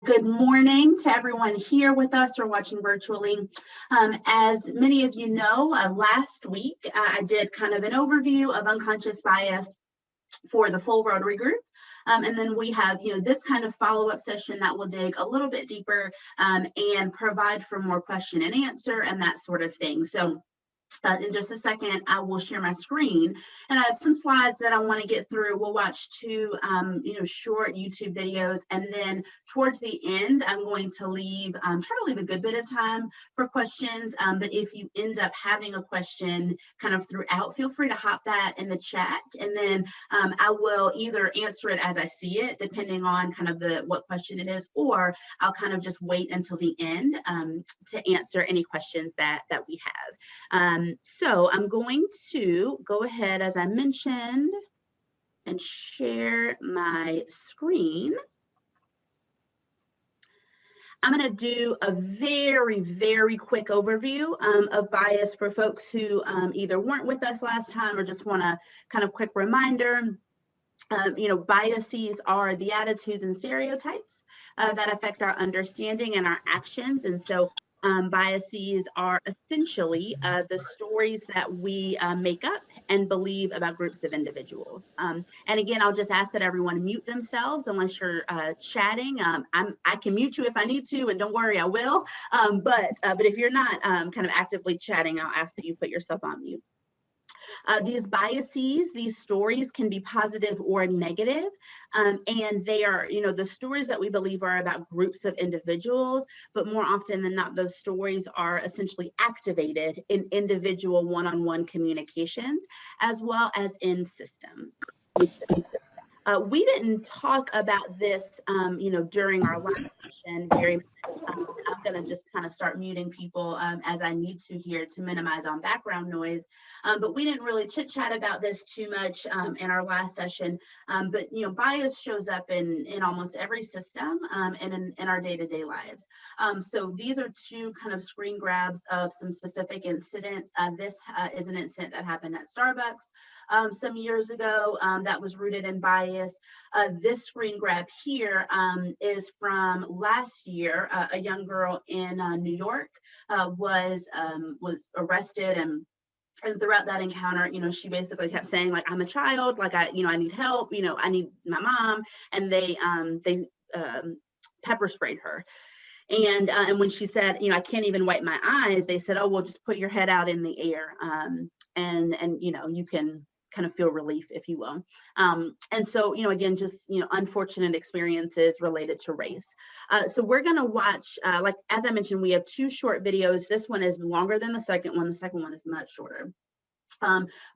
Good morning to everyone here with us or watching virtually. As many of you know, last week I did kind of an overview of unconscious bias for the full Rotary group. And then we have, this kind of follow-up session that will dig a little bit deeper and provide for more question and answer and that sort of thing. So in just a second, I will share my screen, and I have some slides that I want to get through. We'll watch two, short YouTube videos, and then towards the end, I'm going to try to leave a good bit of time for questions. But if you end up having a question kind of throughout, feel free to hop that in the chat, and then I will either answer it as I see it, depending on kind of what question it is, or I'll kind of just wait until the end to answer any questions that we have. So I'm going to go ahead, as I mentioned, and share my screen. I'm going to do a very, very quick overview of bias for folks who either weren't with us last time or just want a kind of quick reminder. Biases are the attitudes and stereotypes that affect our understanding and our actions. And so biases are essentially the stories that we make up and believe about groups of individuals. And again, I'll just ask that everyone mute themselves unless you're chatting. I can mute you if I need to, and don't worry, I will. But if you're not kind of actively chatting, I'll ask that you put yourself on mute. These biases, these stories can be positive or negative, and they are, the stories that we believe are about groups of individuals, but more often than not, those stories are essentially activated in individual one-on-one communications, as well as in systems. We didn't talk about this, during our last session very much. I'm going to just kind of start muting people as I need to here to minimize on background noise. But we didn't really chit chat about this too much in our last session. But bias shows up in almost every system and in our day-to-day lives. So these are two kind of screen grabs of some specific incidents. This is an incident that happened at Starbucks some years ago that was rooted in bias. This screen grab here is from last year. A young girl in New York was arrested, and throughout that encounter, she basically kept saying, like, I'm a child, like I need help, I need my mom, and they pepper sprayed her. And when she said, I can't even wipe my eyes, they said, oh, well, just put your head out in the air, and you can kind of feel relief, if you will. And so, again, just, unfortunate experiences related to race. So we're going to watch, like, as I mentioned, we have two short videos. This one is longer than the second one. The second one is much shorter.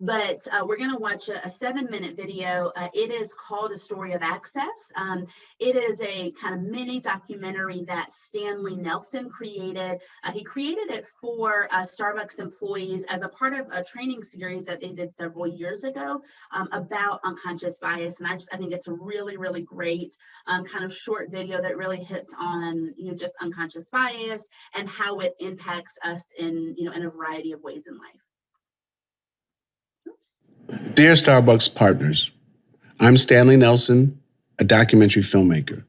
But we're going to watch a 7-minute video. It is called A Story of Access. It is a kind of mini documentary that Stanley Nelson created. He created it for Starbucks employees as a part of a training series that they did several years ago about unconscious bias. And I think it's a really, really great kind of short video that really hits on, just unconscious bias and how it impacts us in a variety of ways in life. Dear Starbucks partners, I'm Stanley Nelson, a documentary filmmaker.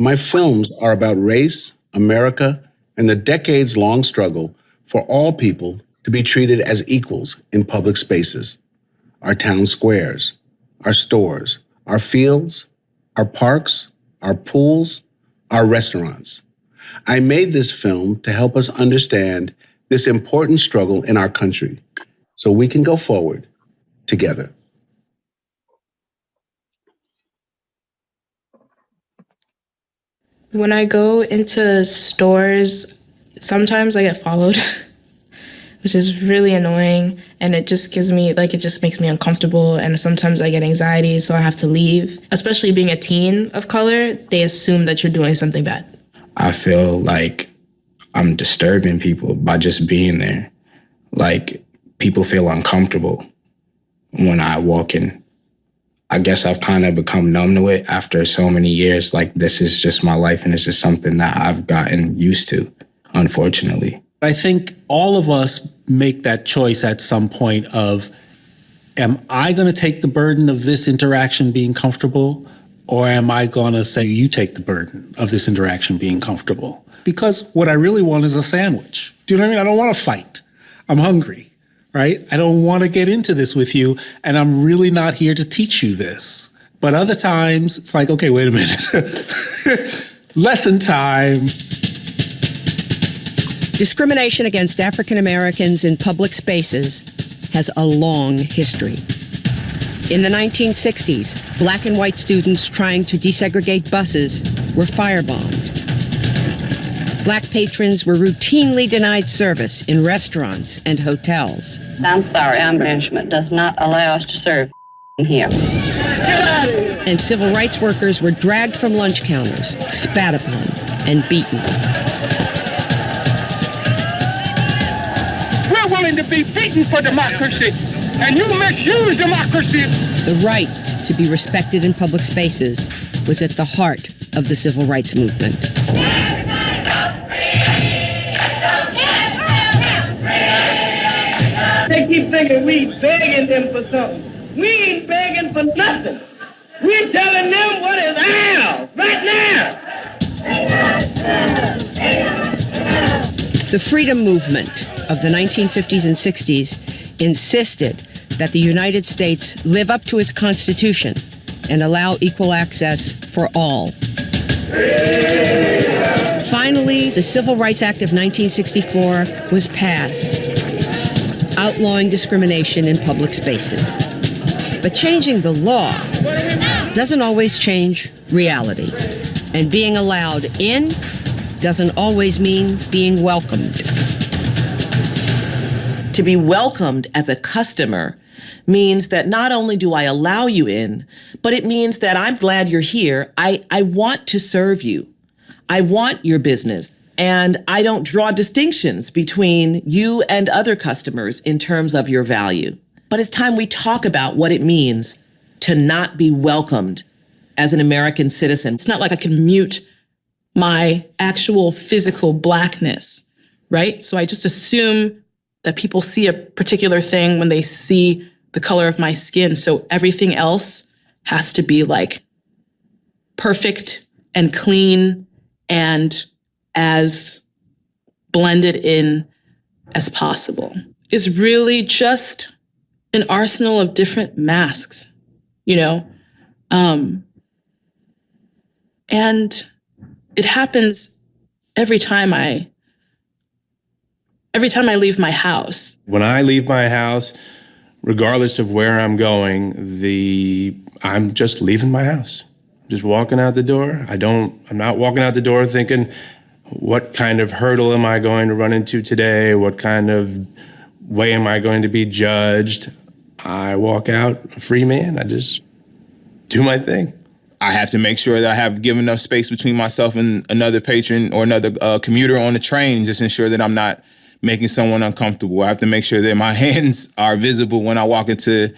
My films are about race, America, and the decades-long struggle for all people to be treated as equals in public spaces. Our town squares, our stores, our fields, our parks, our pools, our restaurants. I made this film to help us understand this important struggle in our country so we can go forward together. When I go into stores, sometimes I get followed, which is really annoying. And it just gives me, it just makes me uncomfortable. And sometimes I get anxiety, so I have to leave. Especially being a teen of color, they assume that you're doing something bad. I feel like I'm disturbing people by just being there. Like, people feel uncomfortable when I walk in. I guess I've kind of become numb to it after so many years. Like, this is just my life, and it's just something that I've gotten used to, unfortunately. I think all of us make that choice at some point of, am I going to take the burden of this interaction being comfortable, Or am I going to say, you take the burden of this interaction being comfortable? Because what I really want is a sandwich. Do you know what I mean? I don't want to fight. I'm hungry, right? I don't want to get into this with you, and I'm really not here to teach you this. But other times, it's like, okay, wait a minute. Lesson time. Discrimination against African Americans in public spaces has a long history. In the 1960s, black and white students trying to desegregate buses were firebombed. Black patrons were routinely denied service in restaurants and hotels. I'm sorry, our management does not allow us to serve here. And civil rights workers were dragged from lunch counters, spat upon, and beaten. We're willing to be beaten for democracy, and you misuse democracy. The right to be respected in public spaces was at the heart of the civil rights movement. They keep thinking we begging them for something. We ain't begging for nothing. We're telling them what is ours right now. The freedom movement of the 1950s and 60s insisted that the United States live up to its Constitution and allow equal access for all. Finally, the Civil Rights Act of 1964 was passed, outlawing discrimination in public spaces. But changing the law doesn't always change reality. And being allowed in doesn't always mean being welcomed. To be welcomed as a customer means that not only do I allow you in, but it means that I'm glad you're here. I want to serve you. I want your business. And I don't draw distinctions between you and other customers in terms of your value. But it's time we talk about what it means to not be welcomed as an American citizen. It's not like I can mute my actual physical blackness, right? So I just assume that people see a particular thing when they see the color of my skin. So everything else has to be like perfect and clean and as blended in as possible. It's really just an arsenal of different masks, you know? And it happens every time I leave my house. When I leave my house, regardless of where I'm going, I'm just leaving my house. Just walking out the door. I'm not walking out the door thinking, what kind of hurdle am I going to run into today? What kind of way am I going to be judged? I walk out a free man. I just do my thing. I have to make sure that I have given enough space between myself and another patron or another commuter on the train, and just ensure that I'm not making someone uncomfortable. I have to make sure that my hands are visible when I walk into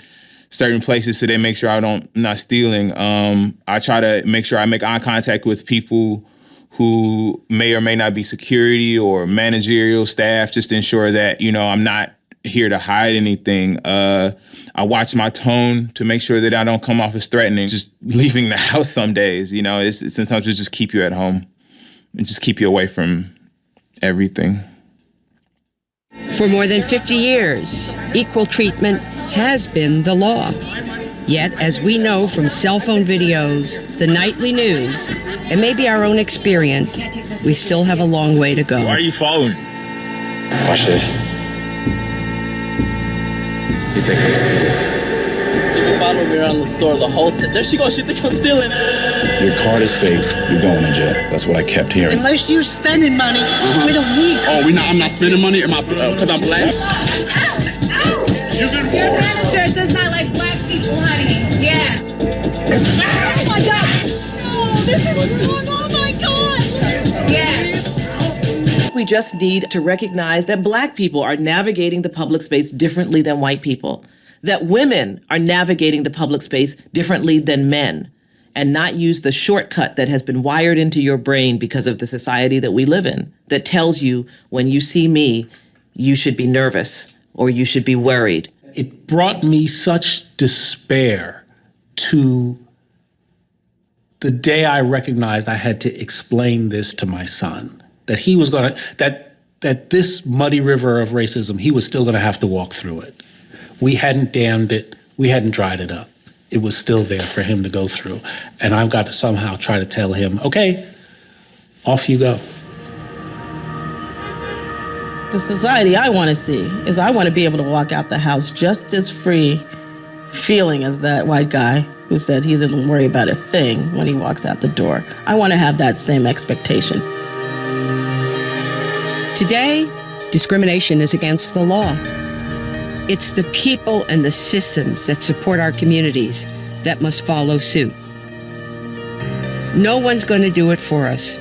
certain places so they make sure I'm not stealing. I try to make sure I make eye contact with people who may or may not be security or managerial staff, just to ensure that, I'm not here to hide anything. I watch my tone to make sure that I don't come off as threatening. Just leaving the house some days, it's sometimes it just keep you at home and just keep you away from everything. For more than 50 years, equal treatment has been the law. Yet, as we know from cell phone videos, the nightly news, and maybe our own experience, we still have a long way to go. Why are you following? Watch this. You think I'm stealing? You can follow me around the store the whole time. There she goes, she thinks I'm stealing. Your card is fake. You're going to jail. That's what I kept hearing. Unless you're spending money, we don't need. Oh, I'm not spending money? Because I'm black? Your manager does not like black people, honey. Yeah. Oh my God. Oh, this is wrong. Oh my God. Yeah. We just need to recognize that Black people are navigating the public space differently than white people, that women are navigating the public space differently than men, and not use the shortcut that has been wired into your brain because of the society that we live in, that tells you when you see me, you should be nervous or you should be worried. It brought me such despair to the day I recognized I had to explain this to my son, that he was going to, that this muddy river of racism, he was still going to have to walk through it. We hadn't dammed it. We hadn't dried it up. It was still there for him to go through. And I've got to somehow try to tell him, okay, off you go. The society I want to see is I want to be able to walk out the house just as free feeling as that white guy who said he doesn't worry about a thing when he walks out the door. I want to have that same expectation. Today, discrimination is against the law. It's the people and the systems that support our communities that must follow suit. No one's going to do it for us.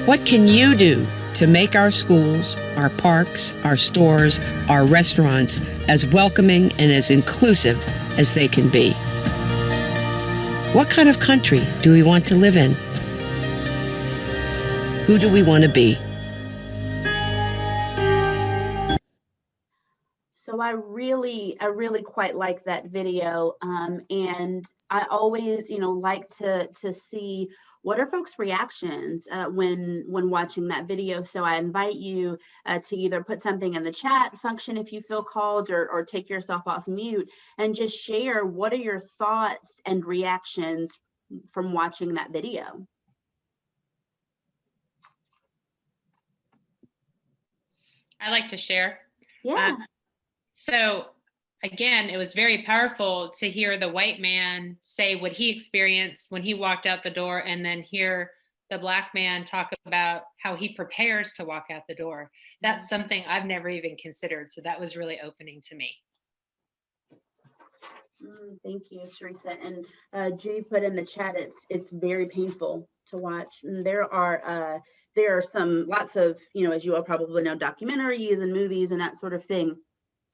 What can you do to make our schools, our parks, our stores, our restaurants as welcoming and as inclusive as they can be? What kind of country do we want to live in? Who do we want to be? So I really quite like that video, and I always, like to see what are folks' reactions when watching that video. So I invite you to either put something in the chat function if you feel called, or take yourself off mute and just share what are your thoughts and reactions from watching that video. I like to share. Yeah. So again, it was very powerful to hear the white man say what he experienced when he walked out the door, and then hear the Black man talk about how he prepares to walk out the door. That's something I've never even considered. So that was really opening to me. Thank you, Teresa. And Jay put in the chat, it's very painful to watch. And there are lots of, as you all probably know, documentaries and movies and that sort of thing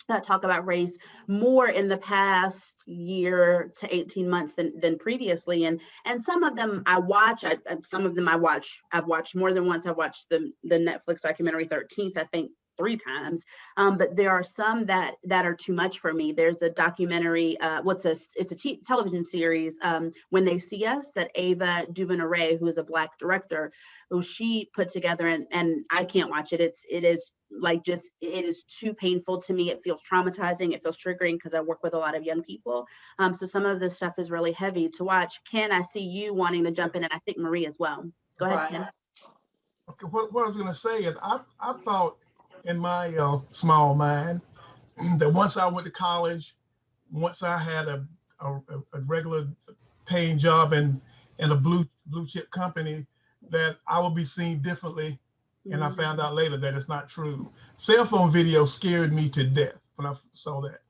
that talk about race more in the past year to 18 months than previously. And some of them I watch, I've watched more than once. I've watched the Netflix documentary 13th, I think 3 times. But there are some that are too much for me. There's a documentary, it's a television series, When They See Us, that Ava DuVernay, who is a Black director, who she put together, and I can't watch it. It is too painful to me. It feels traumatizing. It feels triggering because I work with a lot of young people. So some of this stuff is really heavy to watch. Ken, I see you wanting to jump in, and I think Marie as well. Go ahead, Ken. Okay, what I was going to say is I thought in my small mind that once I went to college, once I had a regular paying job in a blue chip company, that I would be seen differently. And I found out later that it's not true. Cell phone video scared me to death when I saw that.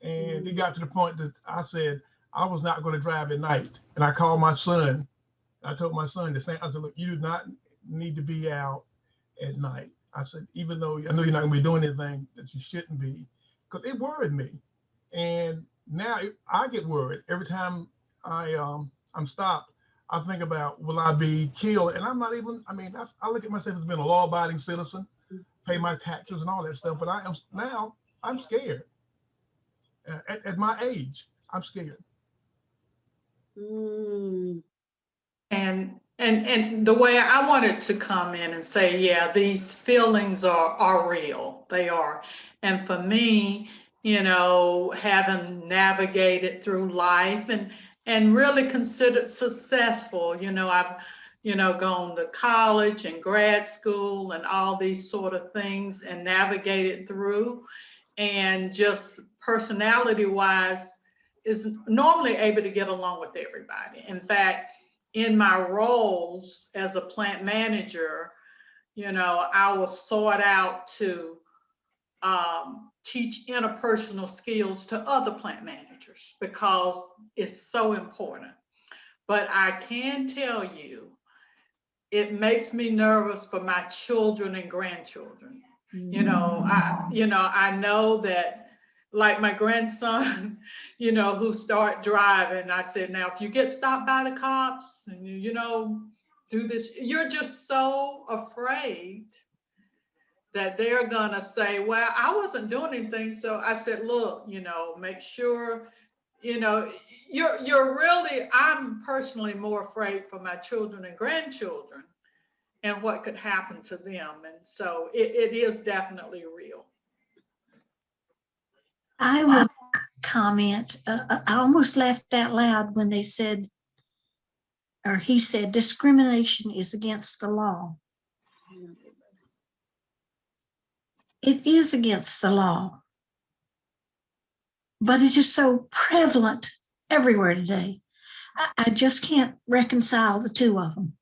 And it got to the point that I said I was not going to drive at night. And I called my son. I told my son the same. I said, look, you do not need to be out at night. I said, even though I know you're not going to be doing anything that you shouldn't be, because it worried me. And now I get worried every time I'm stopped. I think about, will I be killed? And I'm not even, I look at myself as being a law-abiding citizen, pay my taxes and all that stuff, but I'm scared. At my age, I'm scared. And the way I wanted to come in and say, yeah, these feelings are real. They are. And for me, having navigated through life and really considered successful, I've, gone to college and grad school and all these sort of things and navigated through, and just personality wise is normally able to get along with everybody. In fact, in my roles as a plant manager, I was sought out to teach interpersonal skills to other plant managers because it's so important. But I can tell you, it makes me nervous for my children and grandchildren. I know that, like my grandson, who start driving, I said, now, if you get stopped by the cops and do this, you're just so afraid that they're gonna say, well, I wasn't doing anything. So I said, look, make sure, you know, you're really, I'm personally more afraid for my children and grandchildren and what could happen to them. And so it is definitely real. I will comment. I almost laughed out loud when they said, or he said, discrimination is against the law. It is against the law, but it is so prevalent everywhere today. I just can't reconcile the two of them.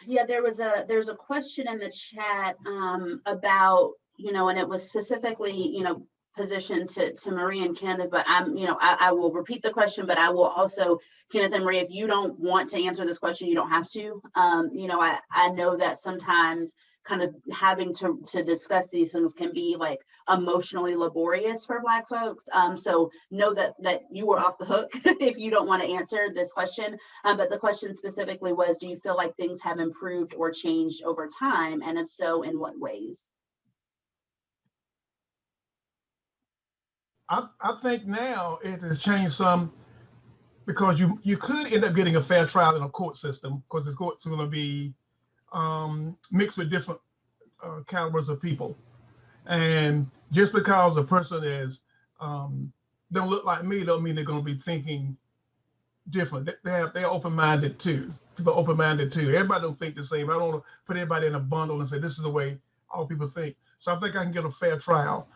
Yeah, there's a question in the chat about, and it was specifically, positioned to Marie and Kenneth, but I will repeat the question, but I will also, Kenneth and Marie, if you don't want to answer this question, you don't have to. I know that sometimes kind of having to discuss these things can be like emotionally laborious for Black folks. So know that you were off the hook if you don't want to answer this question. But the question specifically was, do you feel like things have improved or changed over time? And if so, in what ways? I think now it has changed some because you could end up getting a fair trial in a court system because the court's going to be mixed with different calibers of people. And just because a person is don't look like me don't mean they're going to be thinking different. They're open-minded too. People are open-minded too. Everybody don't think the same. I don't want to put everybody in a bundle and say this is the way all people think. So I think I can get a fair trial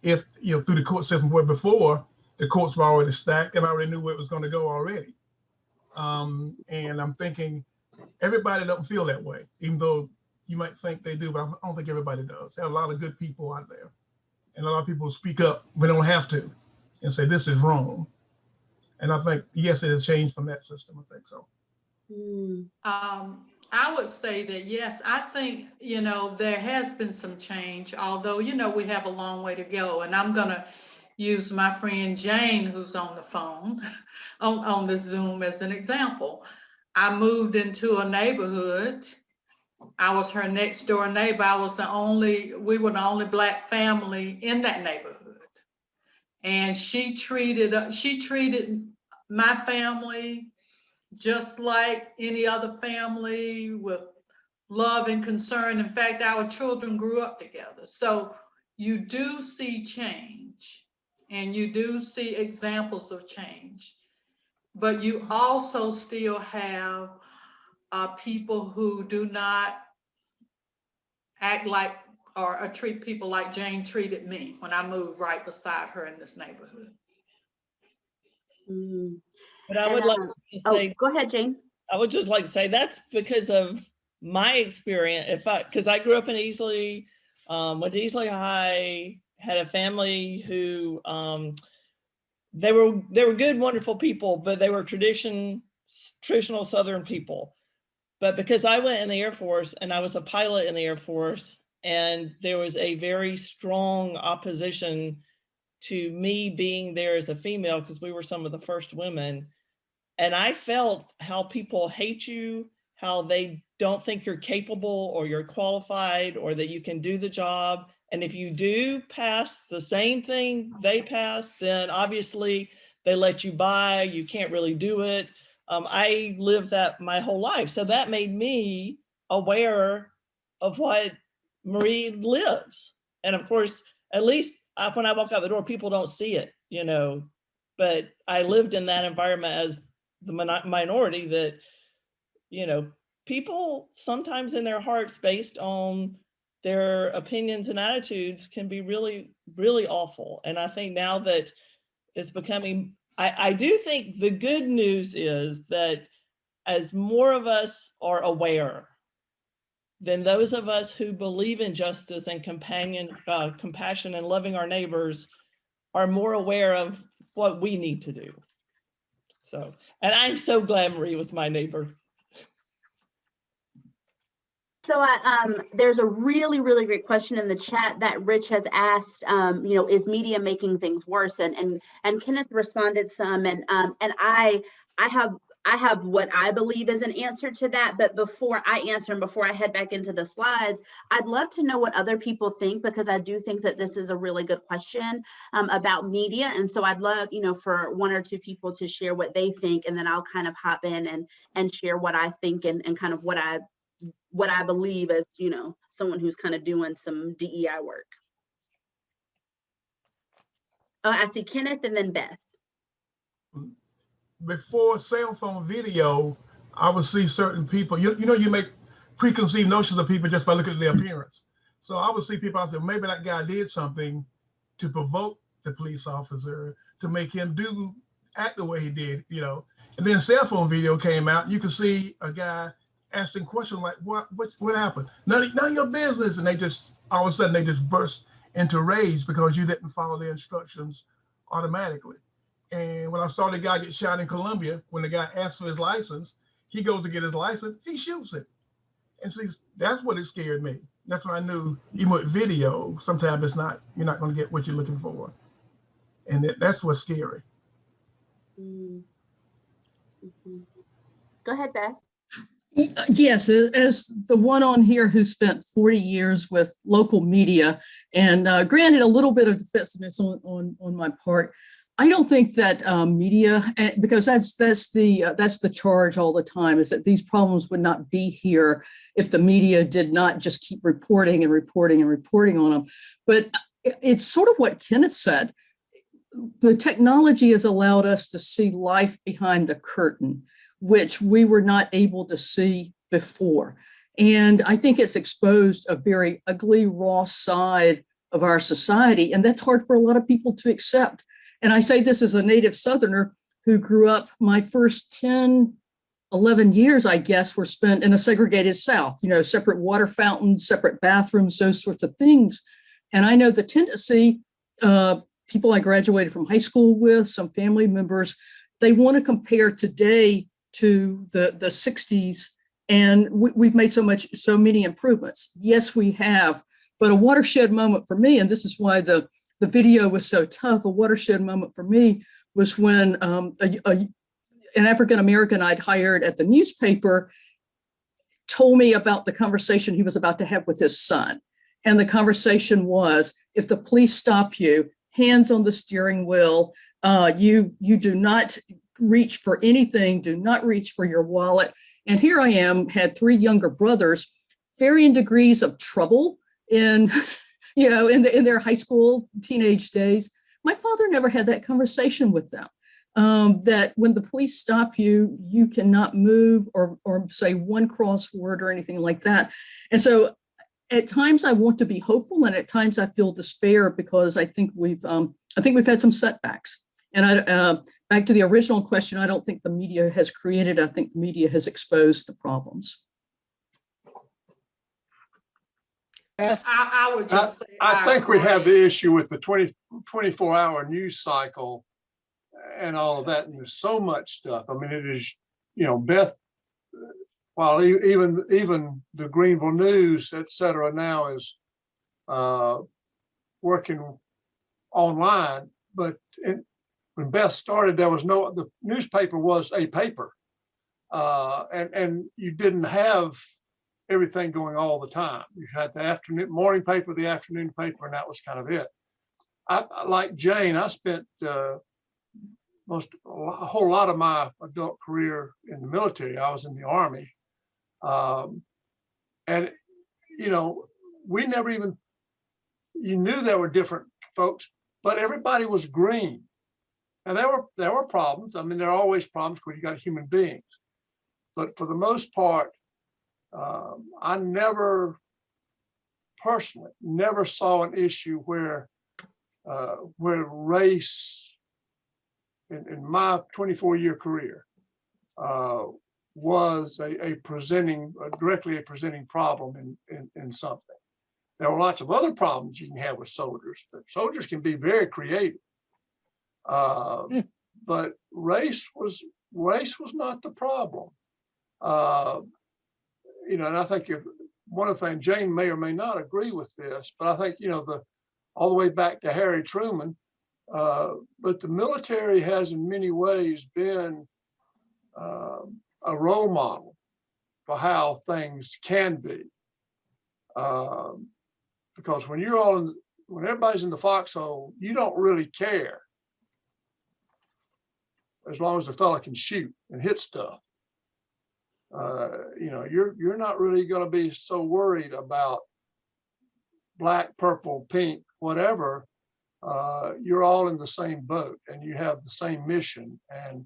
if through the court system, where before the courts were already stacked and I already knew where it was going to go already. And I'm thinking everybody doesn't feel that way, even though you might think they do, but I don't think everybody does. There are a lot of good people out there, and a lot of people speak up when they don't have to and say this is wrong. And I think, yes, it has changed from that system. I think so. I would say that, yes, I think, there has been some change, although, we have a long way to go. And I'm going to use my friend Jane, who's on the phone, on the Zoom as an example. I moved into a neighborhood. I was her next door neighbor. We were the only Black family in that neighborhood. And she treated my family just like any other family, with love and concern. In fact, our children grew up together. So you do see change and you do see examples of change, but you also still have people who do not act like or treat people like Jane treated me when I moved right beside her in this neighborhood. But I would like to say, go ahead, Jane. I would just like to say that's because of my experience. Because I grew up in Easley, went to Easley High, had a family who they were good, wonderful people, but they were traditional Southern people. But because I went in the Air Force and I was a pilot in the Air Force, and there was a very strong opposition to me being there as a female because we were some of the first women. And I felt how people hate you, how they don't think you're capable or you're qualified or that you can do the job. And if you do pass the same thing they pass, then obviously they let you by, you can't really do it. I lived that my whole life. So that made me aware of what Marie lives. And of course, at least when I walk out the door, people don't see it, but I lived in that environment as the minority that, people sometimes in their hearts based on their opinions and attitudes can be really, really awful. And I think now that it's becoming, I do think the good news is that as more of us are aware, then those of us who believe in justice and compassion and loving our neighbors are more aware of what we need to do. So, and I'm so glad Marie was my neighbor. So there's a really, really great question in the chat that Rich has asked, is media making things worse? And Kenneth responded some, and I have I have what I believe is an answer to that. But before I answer and before I head back into the slides, I'd love to know what other people think, because I do think that this is a really good question about media. And so I'd love, for one or two people to share what they think, and then I'll kind of hop in and share what I think and kind of what I believe as, someone who's kind of doing some DEI work. Oh, I see Kenneth and then Beth. Before cell phone video, I would see certain people, you make preconceived notions of people just by looking at their appearance. So I would see people, I said, maybe that guy did something to provoke the police officer, to make him act the way he did, And then cell phone video came out, you could see a guy asking questions like, what happened? None of your business. And they just, all of a sudden they just burst into rage because you didn't follow the instructions automatically. And when I saw the guy get shot in Colombia, when the guy asked for his license, he goes to get his license, he shoots it. And see, that's what it scared me. That's when I knew, even with video, sometimes you're not going to get what you're looking for. And that's what's scary. Mm-hmm. Go ahead, Beth. Yes, as the one on here who spent 40 years with local media, and granted a little bit of defensiveness on my part, I don't think that media, because that's the charge all the time, is that these problems would not be here if the media did not just keep reporting and reporting and reporting on them. But it's sort of what Kenneth said. The technology has allowed us to see life behind the curtain, which we were not able to see before. And I think it's exposed a very ugly, raw side of our society. And that's hard for a lot of people to accept. And I say this as a native Southerner who grew up, my first 10, 11 years, I guess, were spent in a segregated South, separate water fountains, separate bathrooms, those sorts of things. And I know the tendency, people I graduated from high school with, some family members, they want to compare today to the 60s, and we've made so many improvements. Yes, we have, but a watershed moment for me, and this is why the video was so tough, a watershed moment for me was when an African-American I'd hired at the newspaper told me about the conversation he was about to have with his son. And the conversation was, if the police stop you, hands on the steering wheel, you do not reach for anything, do not reach for your wallet. And here I am, had 3 younger brothers, varying degrees of trouble in their high school, teenage days. My father never had that conversation with them. That when the police stop you, you cannot move or say one cross word or anything like that. And so at times I want to be hopeful, and at times I feel despair, because I think we've had some setbacks. And back to the original question, I don't think the media has created, I think the media has exposed the problems. I would just say, I think we have the issue with the 24-hour news cycle and all of that, and there's so much stuff. I mean, it is, Beth, while even the Greenville News, et cetera, now is working online, but when Beth started, the newspaper was a paper, and you didn't have everything going all the time. You had the morning paper, the afternoon paper, and that was kind of it. Like Jane, I spent a whole lot of my adult career in the military. I was in the Army, and we never even, you knew there were different folks, but everybody was green. And there were problems. I mean, there are always problems because you got human beings. But for the most part, I personally never saw an issue where race in my 24-year career was directly a presenting problem in something. There are lots of other problems you can have with soldiers, but soldiers can be very creative. But race was not the problem. And I think one of the things, Jane may or may not agree with this, but I think, all the way back to Harry Truman, but the military has in many ways been a role model for how things can be. Because when when everybody's in the foxhole, you don't really care as long as the fella can shoot and hit stuff. You're not really going to be so worried about black, purple, pink, whatever. You're all in the same boat and you have the same mission. And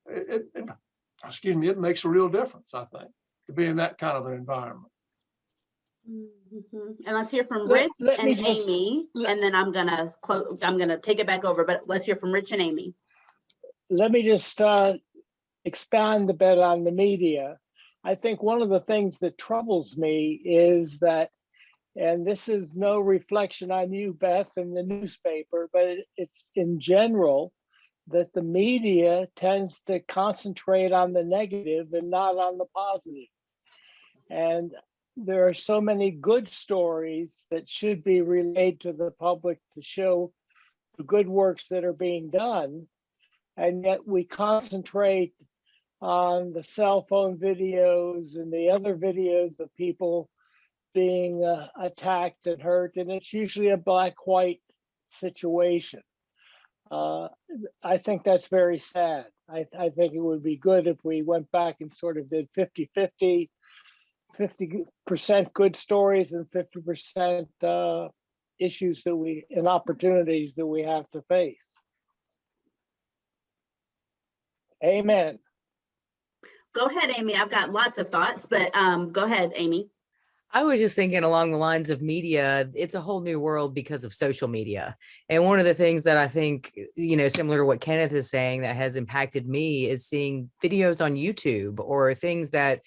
it makes a real difference, I think, to be in that kind of an environment. And let's hear from Rich and Amy, and then I'm gonna take it back over. But let's hear from Rich and Amy. Let me just expand a bit on the media. I think one of the things that troubles me is that, and this is no reflection on you, Beth, in the newspaper, but it's in general that the media tends to concentrate on the negative and not on the positive. And there are so many good stories that should be relayed to the public to show the good works that are being done. And yet we concentrate on the cell phone videos and the other videos of people being attacked and hurt. And it's usually a black-white situation. I think that's very sad. I think it would be good if we went back and sort of did 50-50, 50% good stories and 50% issues and opportunities that we have to face. Amen. Go ahead, Amy. I've got lots of thoughts, but go ahead, Amy. I was just thinking along the lines of media, it's a whole new world because of social media. And one of the things that I think, similar to what Kenneth is saying that has impacted me is seeing videos on YouTube or things that,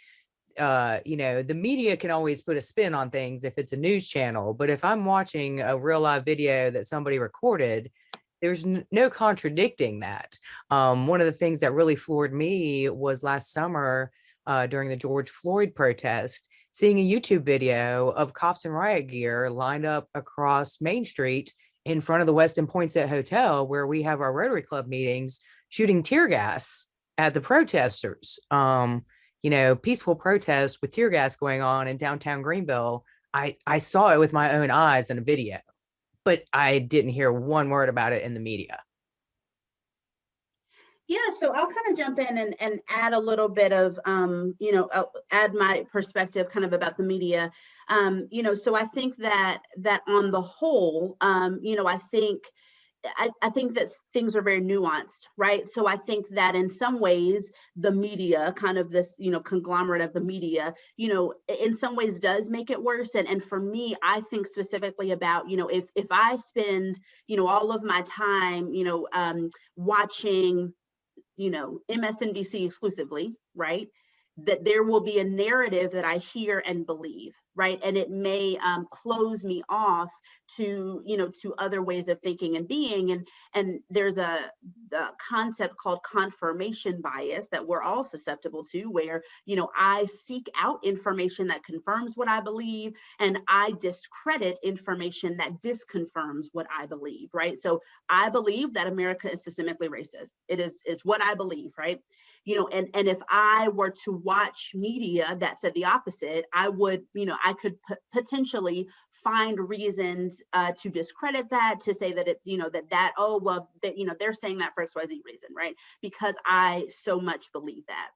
the media can always put a spin on things if it's a news channel. But if I'm watching a real live video that somebody recorded, there's no contradicting that. One of the things that really floored me was last summer during the George Floyd protest, seeing a YouTube video of cops in riot gear lined up across Main Street in front of the Westin Poinsett Hotel, where we have our Rotary Club meetings, shooting tear gas at the protesters. Peaceful protest with tear gas going on in downtown Greenville. I saw it with my own eyes in a video, but I didn't hear one word about it in the media. Yeah, so I'll kind of jump in and add a little bit of, add my perspective kind of about the media. So I think that on the whole, I think that things are very nuanced, right? So I think that in some ways, the media, kind of this, conglomerate of the media, in some ways does make it worse. And for me, I think specifically about, if I spend, all of my time, watching, MSNBC exclusively, right? That there will be a narrative that I hear and believe, right? And it may close me off to, to other ways of thinking and being. And there's the concept called confirmation bias that we're all susceptible to, where, I seek out information that confirms what I believe, and I discredit information that disconfirms what I believe, right? So I believe that America is systemically racist. It's what I believe, right? And if I were to watch media that said the opposite, I would, I could potentially find reasons to discredit that, to say that they're saying that for XYZ reason, right? Because I so much believe that.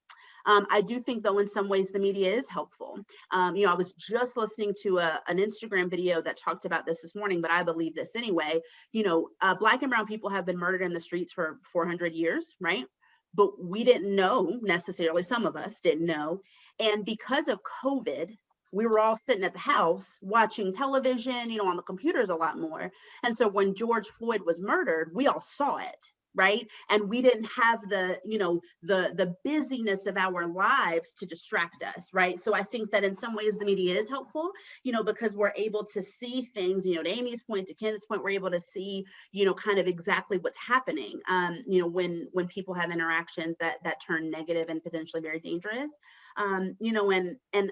I do think, though, in some ways the media is helpful. I was just listening to an Instagram video that talked about this morning, but I believe this anyway. Black and brown people have been murdered in the streets for 400 years, right? But we didn't know necessarily, some of us didn't know. And because of COVID, we were all sitting at the house watching television, on the computers a lot more. And so when George Floyd was murdered, we all saw it, right? And we didn't have the busyness of our lives to distract us, right? So I think that in some ways the media is helpful, because we're able to see things, to Amy's point, to Kenneth's point, we're able to see, kind of exactly what's happening, when people have interactions that turn negative and potentially very dangerous. And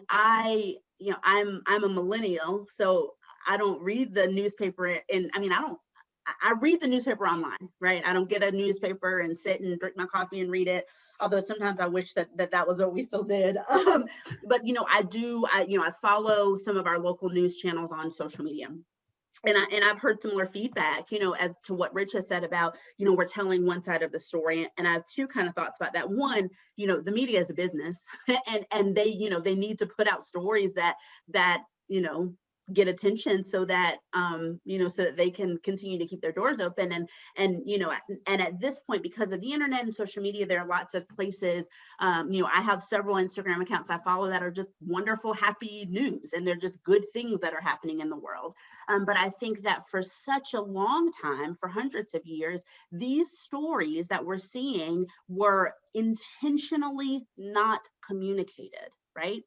I'm a millennial, so I don't read the newspaper, and I I read the newspaper online, right? I don't get a newspaper and sit and drink my coffee and read it. Although sometimes I wish that was what we still did. But I follow some of our local news channels on social media. And I've heard similar feedback, as to what Rich has said about, we're telling one side of the story. And I have two kind of thoughts about that. One, the media is a business, and they, they need to put out stories that get attention so that so that they can continue to keep their doors open. And at this point, because of the internet and social media, there are lots of places. I have several Instagram accounts I follow that are just wonderful, happy news, and they're just good things that are happening in the world. But I think that for such a long time, for hundreds of years, these stories that we're seeing were intentionally not communicated, right?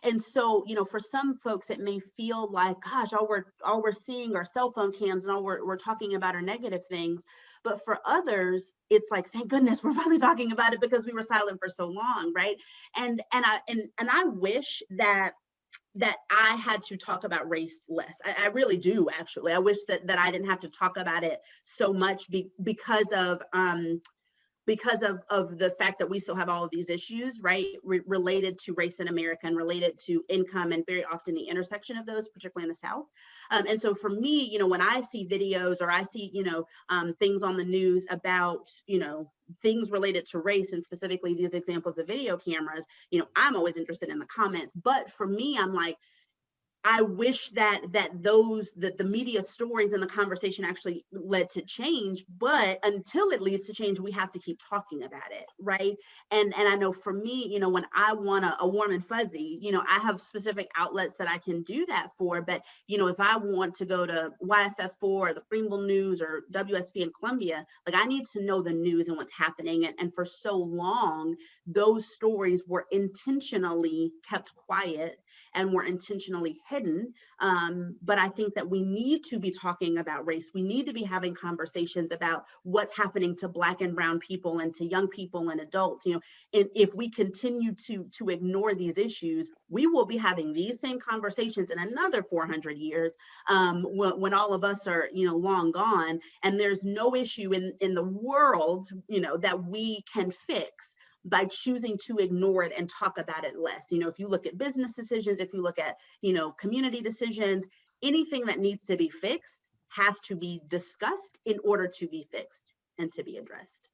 And so, for some folks, it may feel like, gosh, all we're seeing are cell phone cams, and all we're talking about are negative things. But for others, it's like, thank goodness we're finally talking about it, because we were silent for so long, right? And I wish that I had to talk about race less. I really do, actually. I wish that I didn't have to talk about it so much because of the fact that we still have all of these issues, right, related to race in America and related to income, and very often the intersection of those, particularly in the South. And so for me, when I see videos, or I see, things on the news about, things related to race, and specifically these examples of video cameras, I'm always interested in the comments. But for me, I'm like, I wish that the media stories and the conversation actually led to change, but until it leads to change, we have to keep talking about it, right? And I know for me, when I want a warm and fuzzy, I have specific outlets that I can do that for. But if I want to go to YFF4 or the Greenville News or WSP in Columbia, like, I need to know the news and what's happening. And for so long, those stories were intentionally kept quiet and were intentionally hidden. But I think that we need to be talking about race. We need to be having conversations about what's happening to Black and Brown people, and to young people and adults. And if we continue to ignore these issues, we will be having these same conversations in another 400 years, when all of us are, long gone. And there's no issue in the world, that we can fix by choosing to ignore it and talk about it less. If you look at business decisions, if you look at, community decisions, anything that needs to be fixed has to be discussed in order to be fixed and to be addressed.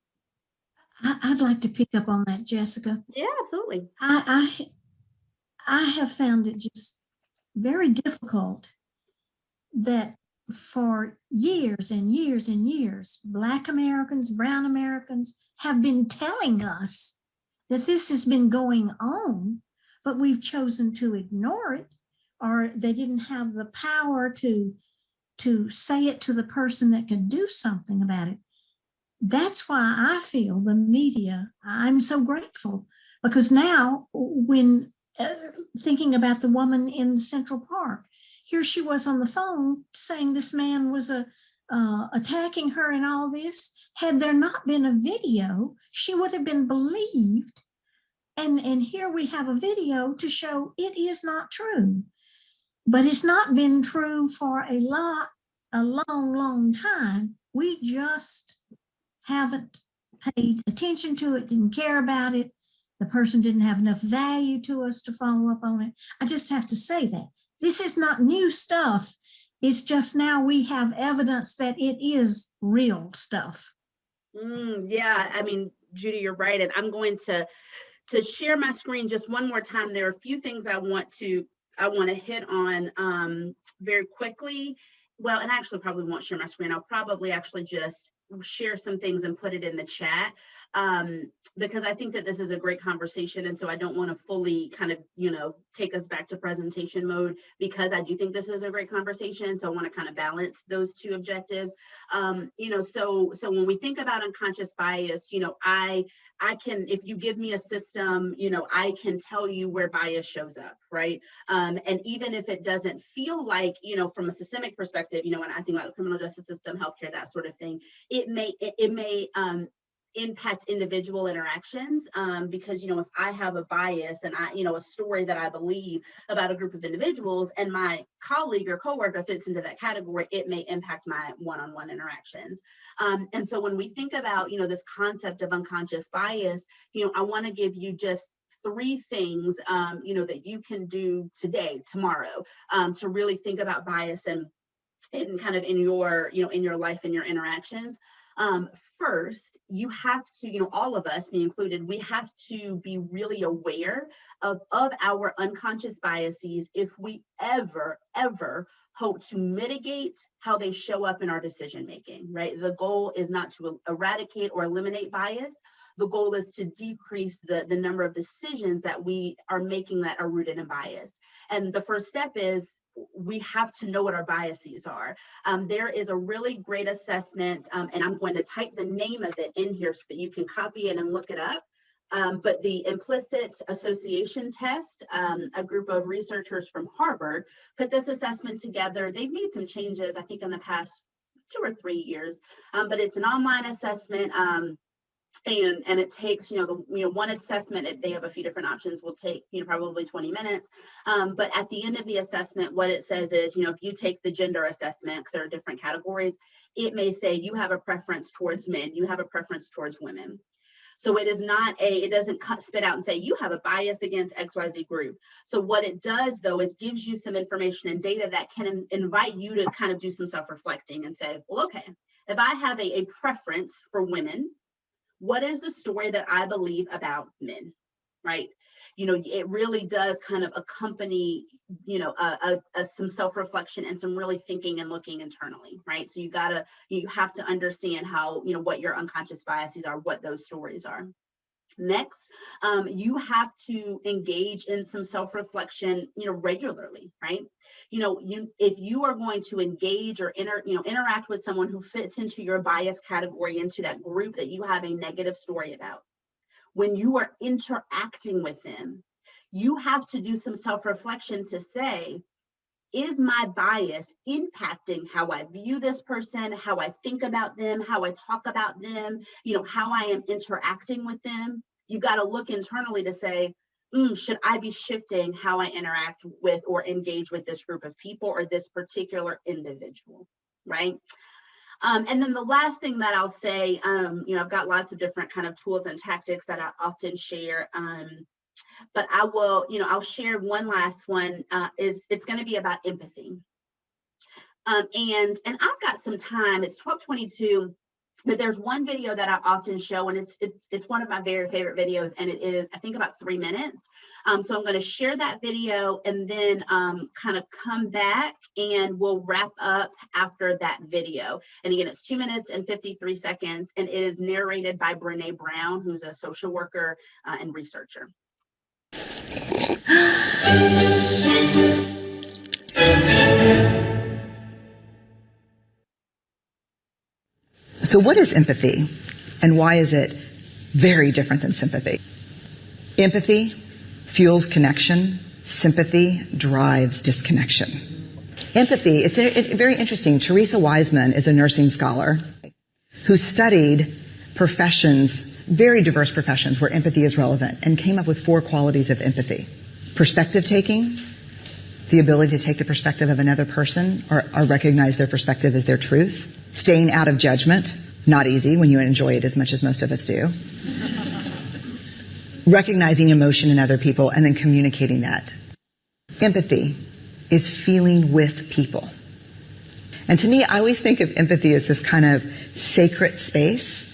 I'd like to pick up on that, Jessica. Yeah, absolutely. I have found it just very difficult that for years and years and years, Black Americans, Brown Americans have been telling us that this has been going on, but we've chosen to ignore it, or they didn't have the power to say it to the person that can do something about it. That's why I feel the media, I'm so grateful, because now when thinking about the woman in Central Park, here she was on the phone saying this man was attacking her and all this. Had there not been a video, she would have been believed. And here we have a video to show it is not true. But it's not been true for a long time. We just haven't paid attention to it, didn't care about it. The person didn't have enough value to us to follow up on it. I just have to say that. This is not new stuff. It's just now we have evidence that it is real stuff. Yeah, I mean, Judy, you're right. And I'm going to share my screen just one more time. There are a few things I want to hit on very quickly. Well, and I actually probably won't share my screen. I'll probably actually just share some things and put it in the chat, because I think that this is a great conversation. And so I don't want to fully kind of, take us back to presentation mode, because I do think this is a great conversation. So I want to kind of balance those two objectives. So when we think about unconscious bias, I can, if you give me a system, I can tell you where bias shows up, right? And even if it doesn't feel like, from a systemic perspective, when I think about the criminal justice system, healthcare, that sort of thing, it may impact individual interactions, because, if I have a bias and a story that I believe about a group of individuals and my colleague or coworker fits into that category, it may impact my one-on-one interactions. And so when we think about, this concept of unconscious bias, I want to give you just 3 things, that you can do today, tomorrow, to really think about bias and kind of in your, in your life and your interactions. First, you have to, all of us, me included, we have to be really aware of our unconscious biases if we ever hope to mitigate how they show up in our decision making, right? The goal is not to eradicate or eliminate bias. The goal is to decrease the number of decisions that we are making that are rooted in bias. And the first step is we have to know what our biases are. There is a really great assessment, and I'm going to type the name of it in here so that you can copy it and look it up. But the Implicit Association Test, a group of researchers from Harvard put this assessment together. They've made some changes, I think, in the past 2 or 3 years, but it's an online assessment. And it takes, one assessment, they have a few different options, will take, probably 20 minutes. But at the end of the assessment, what it says is, if you take the gender assessment, because there are different categories, it may say you have a preference towards men, you have a preference towards women. So it is not it doesn't spit out and say you have a bias against XYZ group. So what it does, though, is gives you some information and data that can invite you to kind of do some self-reflecting and say, well, okay, if I have a preference for women, what is the story that I believe about men, right? It really does kind of accompany, some self-reflection and some really thinking and looking internally, right? So you have to understand how, what your unconscious biases are, what those stories are. Next, you have to engage in some self-reflection, regularly, right? If you are going to engage or interact with someone who fits into your bias category, into that group that you have a negative story about, when you are interacting with them, you have to do some self-reflection to say, is my bias impacting how I view this person, how I think about them, how I talk about them, how I am interacting with them? You got to look internally to say, should I be shifting how I interact with or engage with this group of people or this particular individual, right? And then the last thing that I'll say, I've got lots of different kind of tools and tactics that I often share. But I will, I'll share one last one. It's going to be about empathy. And I've got some time. It's 12:22, but there's one video that I often show, and it's one of my very favorite videos, and it is, I think, about 3 minutes. So I'm going to share that video and then kind of come back, and we'll wrap up after that video. And again, it's 2 minutes and 53 seconds, and it is narrated by Brene Brown, who's a social worker and researcher. So what is empathy, and why is it very different than sympathy? Empathy fuels connection. Sympathy drives disconnection. Empathy, it's very interesting. Teresa Wiseman is a nursing scholar who studied professions, very diverse professions where empathy is relevant, and came up with 4 qualities of empathy. Perspective taking, the ability to take the perspective of another person or recognize their perspective as their truth. Staying out of judgment, not easy when you enjoy it as much as most of us do. Recognizing emotion in other people and then communicating that. Empathy is feeling with people. And to me, I always think of empathy as this kind of sacred space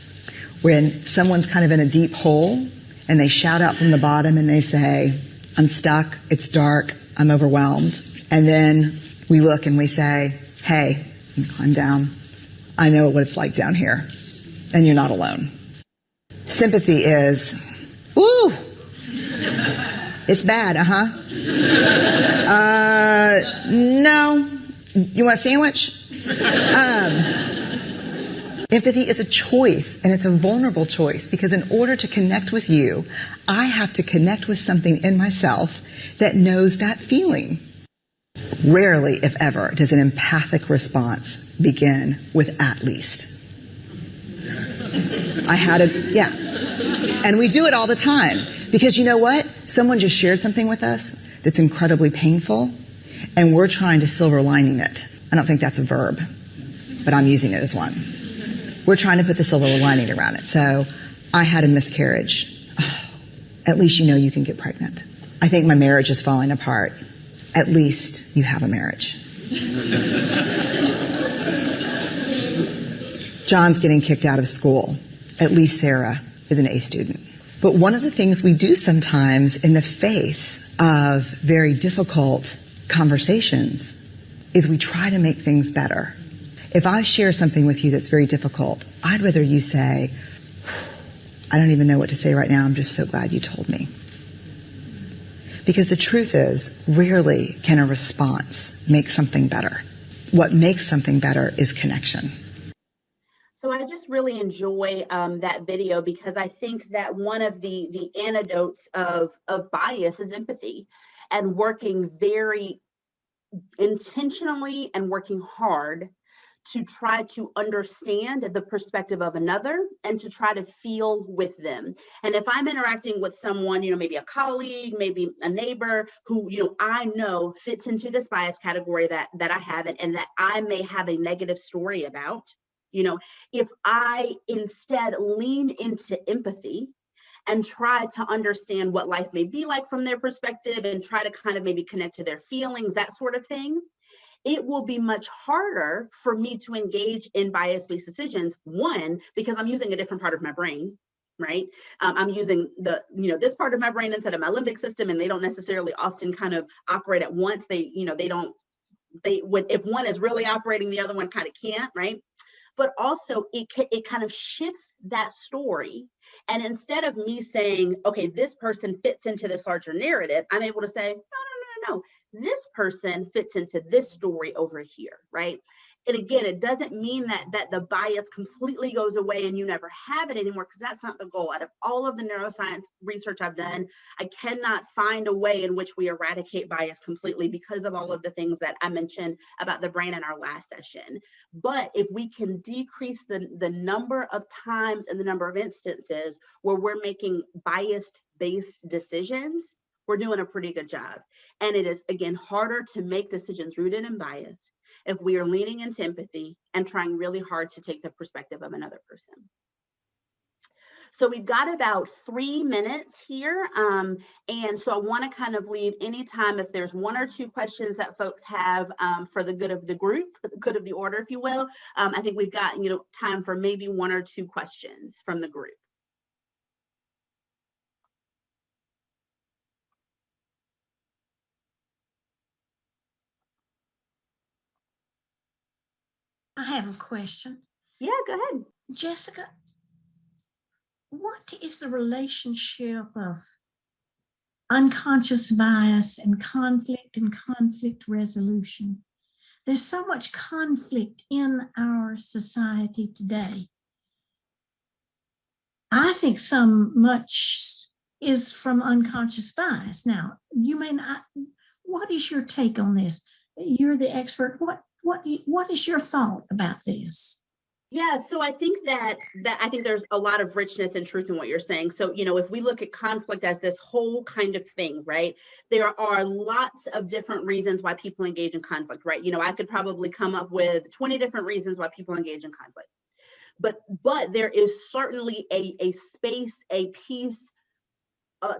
when someone's kind of in a deep hole and they shout out from the bottom and they say, I'm stuck, it's dark, I'm overwhelmed. And then we look and we say, hey, climb down. I know what it's like down here, and you're not alone. Sympathy is, ooh, it's bad, no, you want a sandwich? Empathy is a choice, and it's a vulnerable choice, because in order to connect with you, I have to connect with something in myself that knows that feeling. Rarely, if ever, does an empathic response begin with "at least." I had a, yeah. And we do it all the time because you know what? Someone just shared something with us that's incredibly painful and we're trying to silver lining it. I don't think that's a verb, but I'm using it as one. We're trying to put the silver lining around it. So I had a miscarriage. Oh, at least you know you can get pregnant. I think my marriage is falling apart. At least you have a marriage. John's getting kicked out of school. At least Sarah is an A student. But one of the things we do sometimes in the face of very difficult conversations is we try to make things better. If I share something with you that's very difficult, I'd rather you say, I don't even know what to say right now. I'm just so glad you told me. Because the truth is, rarely can a response make something better. What makes something better is connection. So I just really enjoy that video because I think that one of the antidotes of bias is empathy, and working very intentionally and working hard to try to understand the perspective of another and to try to feel with them. And if I'm interacting with someone, maybe a colleague, maybe a neighbor who, I know fits into this bias category that I have and that I may have a negative story about, if I instead lean into empathy and try to understand what life may be like from their perspective and try to kind of maybe connect to their feelings, that sort of thing, it will be much harder for me to engage in bias-based decisions. One, because I'm using a different part of my brain, right? I'm using this part of my brain instead of my limbic system, and they don't necessarily often kind of operate at once. If one is really operating, the other one kind of can't, right? But also it kind of shifts that story. And instead of me saying, okay, this person fits into this larger narrative, I'm able to say, no, this person fits into this story over here, right? And again, it doesn't mean that the bias completely goes away and you never have it anymore, because that's not the goal. Out of all of the neuroscience research I've done, I cannot find a way in which we eradicate bias completely because of all of the things that I mentioned about the brain in our last session. But if we can decrease the number of times and the number of instances where we're making bias-based decisions, we're doing a pretty good job. And it is, again, harder to make decisions rooted in bias if we are leaning into empathy and trying really hard to take the perspective of another person. So we've got about 3 minutes here. And so I want to kind of leave any time if there's 1 or 2 questions that folks have for the good of the group, for the good of the order, if you will. I think we've got, time for maybe 1 or 2 questions from the group. I have a question. Yeah, go ahead. Jessica, what is the relationship of unconscious bias and conflict resolution? There's so much conflict in our society today. I think so much is from unconscious bias. Now, you may not, what is your take on this? You're the expert. What is your thought about this? Yeah, so I think that I think there's a lot of richness and truth in what you're saying. So, if we look at conflict as this whole kind of thing, right, there are lots of different reasons why people engage in conflict, right? I could probably come up with 20 different reasons why people engage in conflict. But there is certainly a space, a piece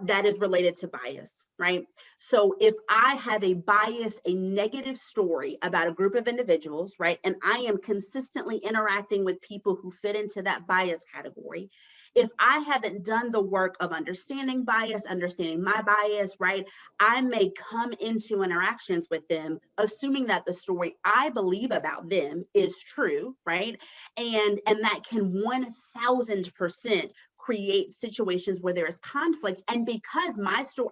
that is related to bias, right? So if I have a bias, a negative story about a group of individuals, right, and I am consistently interacting with people who fit into that bias category, if I haven't done the work of understanding bias, understanding my bias, right, I may come into interactions with them assuming that the story I believe about them is true, right? And that can 1000% create situations where there is conflict. And because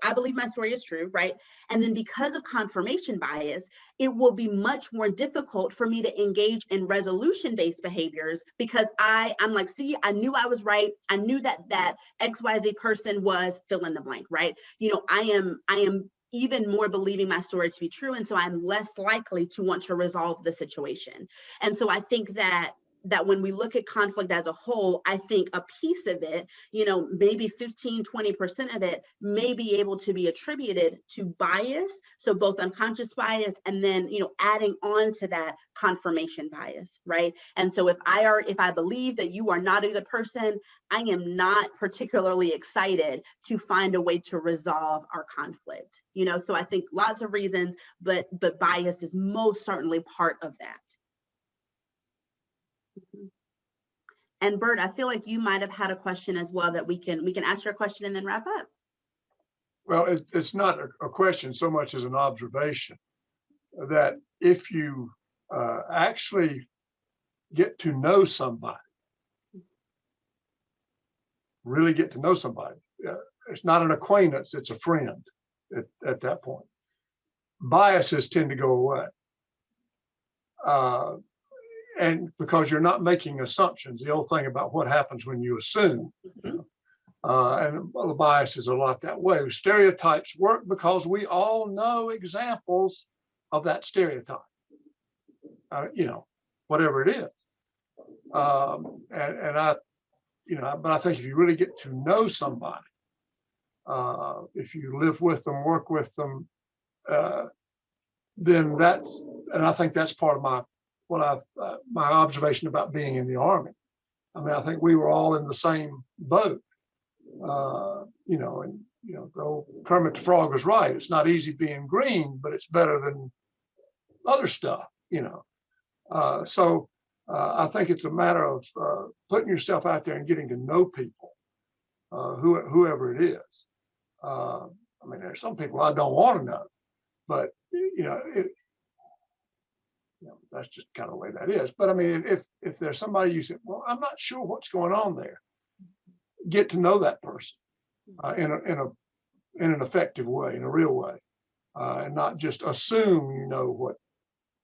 I believe my story is true, right? And then because of confirmation bias, it will be much more difficult for me to engage in resolution-based behaviors because I'm like, see, I knew I was right. I knew that XYZ person was fill in the blank, right? I am even more believing my story to be true. And so I'm less likely to want to resolve the situation. And so I think that that when we look at conflict as a whole, I think a piece of it, maybe 15, 20% of it may be able to be attributed to bias. So both unconscious bias and then, adding on to that confirmation bias, right? And so if I believe that you are not a good person, I am not particularly excited to find a way to resolve our conflict, so I think lots of reasons, but bias is most certainly part of that. And Bert, I feel like you might have had a question as well that we can ask your question and then wrap up. Well, it's not a question so much as an observation that if you actually get to know somebody, really get to know somebody, it's not an acquaintance, it's a friend at that point. Biases tend to go away. And because you're not making assumptions, the old thing about what happens when you assume, and the bias is a lot that way. Stereotypes work because we all know examples of that stereotype, whatever it is. But I think if you really get to know somebody, if you live with them, work with them, then and I think that's part of my observation about being in the Army. I mean, I think we were all in the same boat, though Kermit the Frog was right. It's not easy being green, but it's better than other stuff, So I think it's a matter of putting yourself out there and getting to know people, whoever it is. There's some people I don't want to know, but that's just kind of the way that is. But I mean, if there's somebody you say, well, I'm not sure what's going on there, get to know that person in an effective way, in a real way, and not just assume you know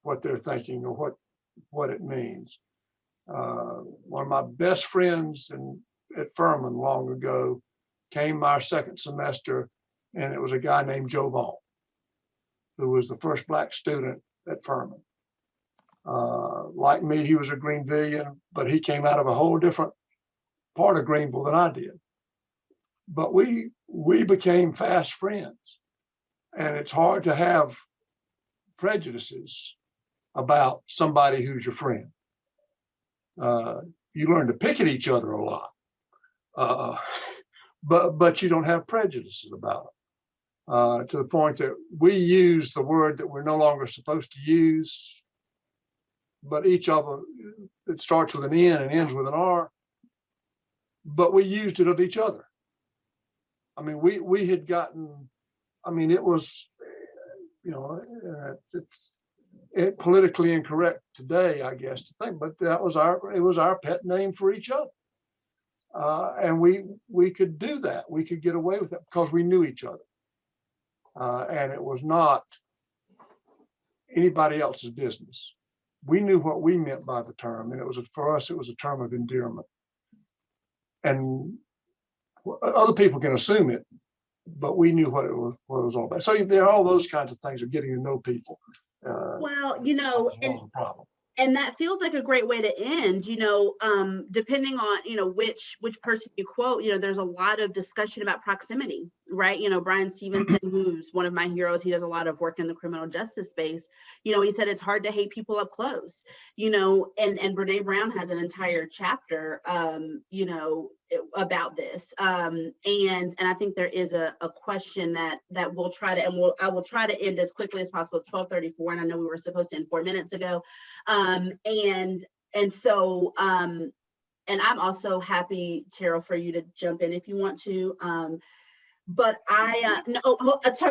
what they're thinking or what it means. One of my best friends at Furman long ago came our second semester, and it was a guy named Joe Vaughn, who was the first Black student at Furman. Like me, he was a Greenvillian, but he came out of a whole different part of Greenville than I did. But we became fast friends, and it's hard to have prejudices about somebody who's your friend. You learn to pick at each other a lot, but you don't have prejudices about it. To the point that we use the word that we're no longer supposed to use, but each of them, it starts with an N and ends with an R, but we used it of each other. I mean, we had gotten, it was, it's politically incorrect today, I guess, to think, but it was our pet name for each other. And we could do that. We could get away with it because we knew each other. And it was not anybody else's business. We knew what we meant by the term, and for us, it was a term of endearment. And other people can assume it, but we knew what it was all about. So there are all those kinds of things of getting to know people. And that feels like a great way to end, depending on, which person you quote, there's a lot of discussion about proximity, right? Brian Stevenson, who's one of my heroes, he does a lot of work in the criminal justice space. He said it's hard to hate people up close, and Brene Brown has an entire chapter, about this. And I think there is a question that we'll try to, and I will try to end as quickly as possible. It's 12:34, and I know we were supposed to end 4 minutes ago. And I'm also happy, Terrell, for you to jump in if you want to. But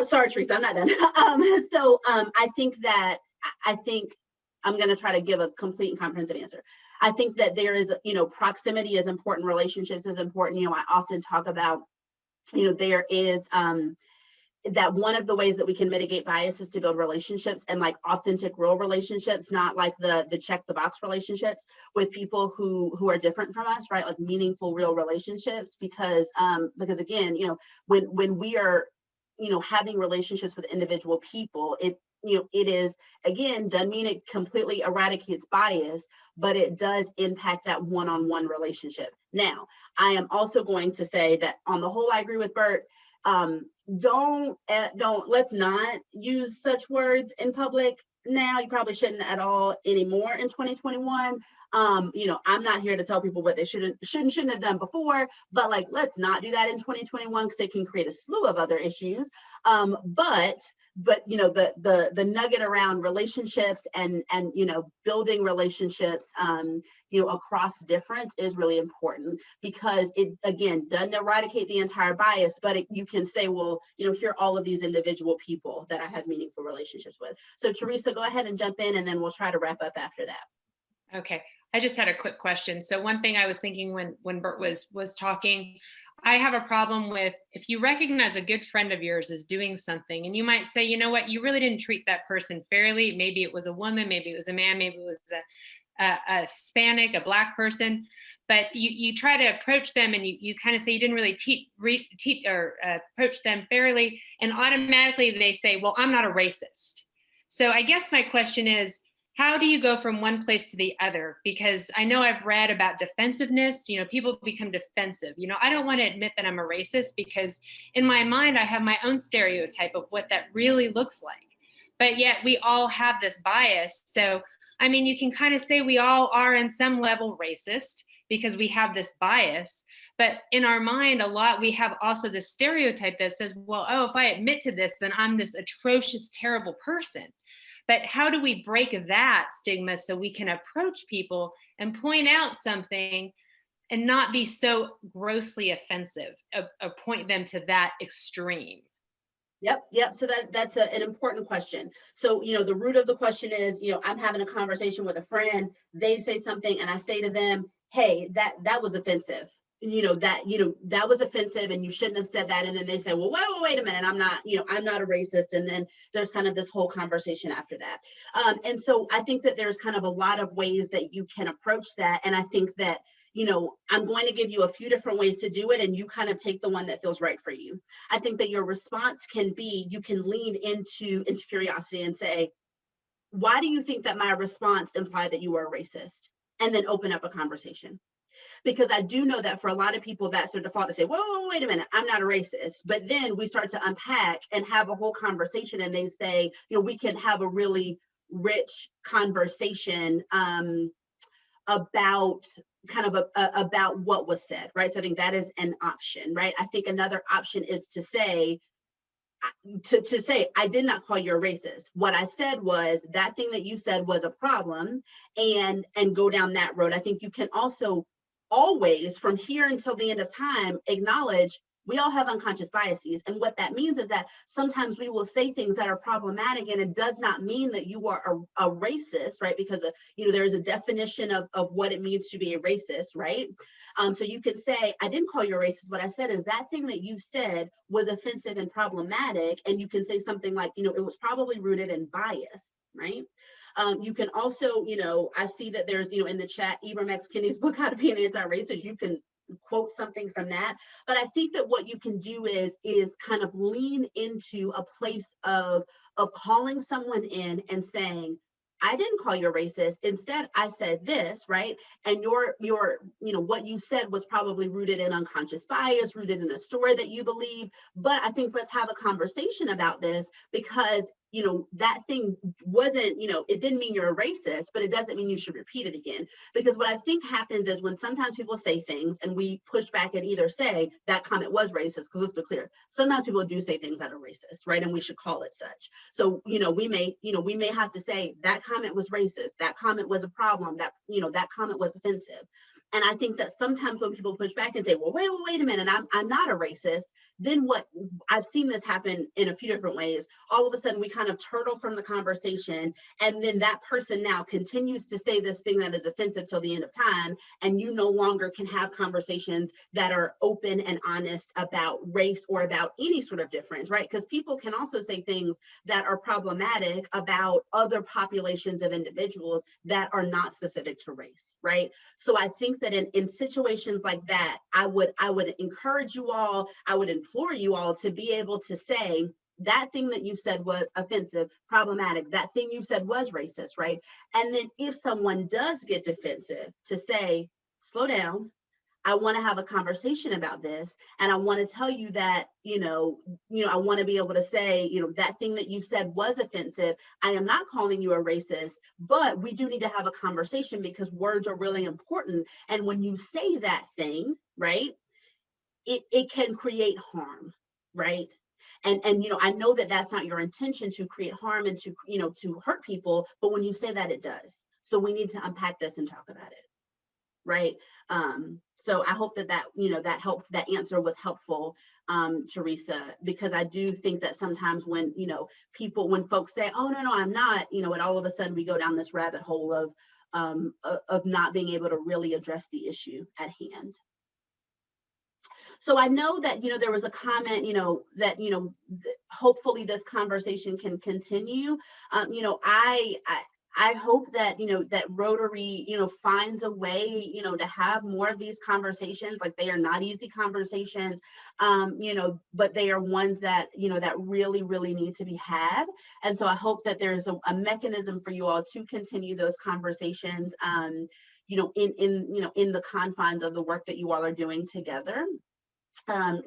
sorry, Teresa, I'm not done. I think I'm going to try to give a complete and comprehensive answer. I think that there is, proximity is important, relationships is important. I often talk about, there is that one of the ways that we can mitigate bias is to build relationships, and like authentic, real relationships, not like the check the box relationships with people who are different from us, right? Like meaningful, real relationships, because again, when we are, having relationships with individual people, it is, again, doesn't mean it completely eradicates bias, but it does impact that one-on-one relationship. Now, I am also going to say that on the whole, I agree with Bert. Let's not use such words in public now. You probably shouldn't at all anymore in 2021. I'm not here to tell people what they shouldn't have done before, but like, let's not do that in 2021 because it can create a slew of other issues. But the nugget around relationships and building relationships across difference is really important, because it, again, doesn't eradicate the entire bias, but you can say, well, here are all of these individual people that I have meaningful relationships with. So Teresa, go ahead and jump in, and then we'll try to wrap up after that. Okay, I just had a quick question. So one thing I was thinking when Bert was talking, I have a problem with, if you recognize a good friend of yours is doing something, and you might say, you know what, you really didn't treat that person fairly. Maybe it was a woman, maybe it was a man, maybe it was a Hispanic, a Black person, but you try to approach them and you kind of say you didn't really approach them fairly, and automatically they say, well, I'm not a racist. So I guess my question is, how do you go from one place to the other? Because I know I've read about defensiveness, people become defensive. I don't want to admit that I'm a racist, because in my mind, I have my own stereotype of what that really looks like. But yet we all have this bias. So, I mean, you can kind of say we all are in some level racist because we have this bias. But in our mind, we have also this stereotype that says, well, oh, if I admit to this, then I'm this atrocious, terrible person. But how do we break that stigma so we can approach people and point out something and not be so grossly offensive, point them to that extreme? Yep. So that's an important question. So, the root of the question is, I'm having a conversation with a friend, they say something, and I say to them, hey, that was offensive. That was offensive and you shouldn't have said that. And then they say, well, wait a minute, I'm not a racist. And then there's kind of this whole conversation after that. And so I think that there's kind of a lot of ways that you can approach that. And I think that, I'm going to give you a few different ways to do it, and you kind of take the one that feels right for you. I think that your response can be, you can lean into curiosity and say, why do you think that my response implied that you were a racist? And then open up a conversation. Because I do know that for a lot of people, that's their default to say, whoa, wait a minute, I'm not a racist. But then we start to unpack and have a whole conversation, and they say, we can have a really rich conversation about about what was said, right? So I think that is an option, right? I think another option is to say, I did not call you a racist. What I said was that thing that you said was a problem, and go down that road. I think you can also always, from here until the end of time, acknowledge we all have unconscious biases. And what that means is that sometimes we will say things that are problematic, and it does not mean that you are a racist, right? Because there's a definition of what it means to be a racist, right? So you can say, I didn't call you a racist. What I said is that thing that you said was offensive and problematic. And you can say something like, it was probably rooted in bias, right? You can also, I see that there's, in the chat, Ibram X. Kenny's book, How to Be an Anti-Racist. You can quote something from that. But I think that what you can do is kind of lean into a place of calling someone in and saying, I didn't call you a racist. Instead, I said this, right? And your what you said was probably rooted in unconscious bias, rooted in a story that you believe. But I think let's have a conversation about this, because that thing wasn't, it didn't mean you're a racist, but it doesn't mean you should repeat it again. Because what I think happens is when sometimes people say things and we push back and either say that comment was racist, because let's be clear, sometimes people do say things that are racist, right? And we should call it such. So, we may have to say that comment was racist, that comment was a problem, that comment was offensive. And I think that sometimes when people push back and say, well, wait a minute, I'm not a racist, then what I've seen this happen in a few different ways. All of a sudden we kind of turtle from the conversation, and then that person now continues to say this thing that is offensive till the end of time, and you no longer can have conversations that are open and honest about race or about any sort of difference, right? Because people can also say things that are problematic about other populations of individuals that are not specific to race, right? So I think that in situations like that, I would encourage you all, I would implore you all to be able to say, that thing that you said was offensive, problematic, that thing you said was racist, right? And then if someone does get defensive, to say, slow down, I want to have a conversation about this. And I want to tell you that, I want to be able to say, that thing that you said was offensive. I am not calling you a racist, but we do need to have a conversation because words are really important. And when you say that thing, right, it can create harm, right? And I know that that's not your intention, to create harm and to hurt people, but when you say that, it does. So we need to unpack this and talk about it, right? So I hope that that helped, that answer was helpful, Teresa, because I do think that sometimes when when folks say, oh no, I'm not, and all of a sudden we go down this rabbit hole of not being able to really address the issue at hand. So I know that, there was a comment, that, hopefully this conversation can continue. I hope that, that Rotary, finds a way, to have more of these conversations. Like, they are not easy conversations, but they are ones that, that really, really need to be had. And so I hope that there's a mechanism for you all to continue those conversations, in the confines of the work that you all are doing together. And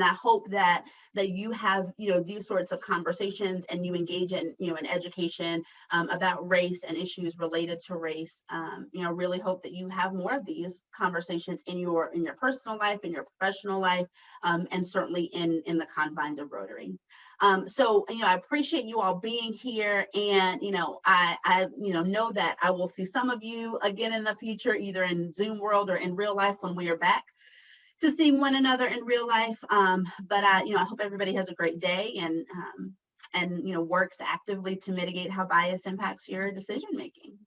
I hope that you have, these sorts of conversations, and you engage in, in education about race and issues related to race. Really hope that you have more of these conversations in your personal life, in your professional life, and certainly in the confines of Rotary. So, I appreciate you all being here, and, I know that I will see some of you again in the future, either in Zoom world or in real life when we are back to see one another in real life. But I hope everybody has a great day, and works actively to mitigate how bias impacts your decision making.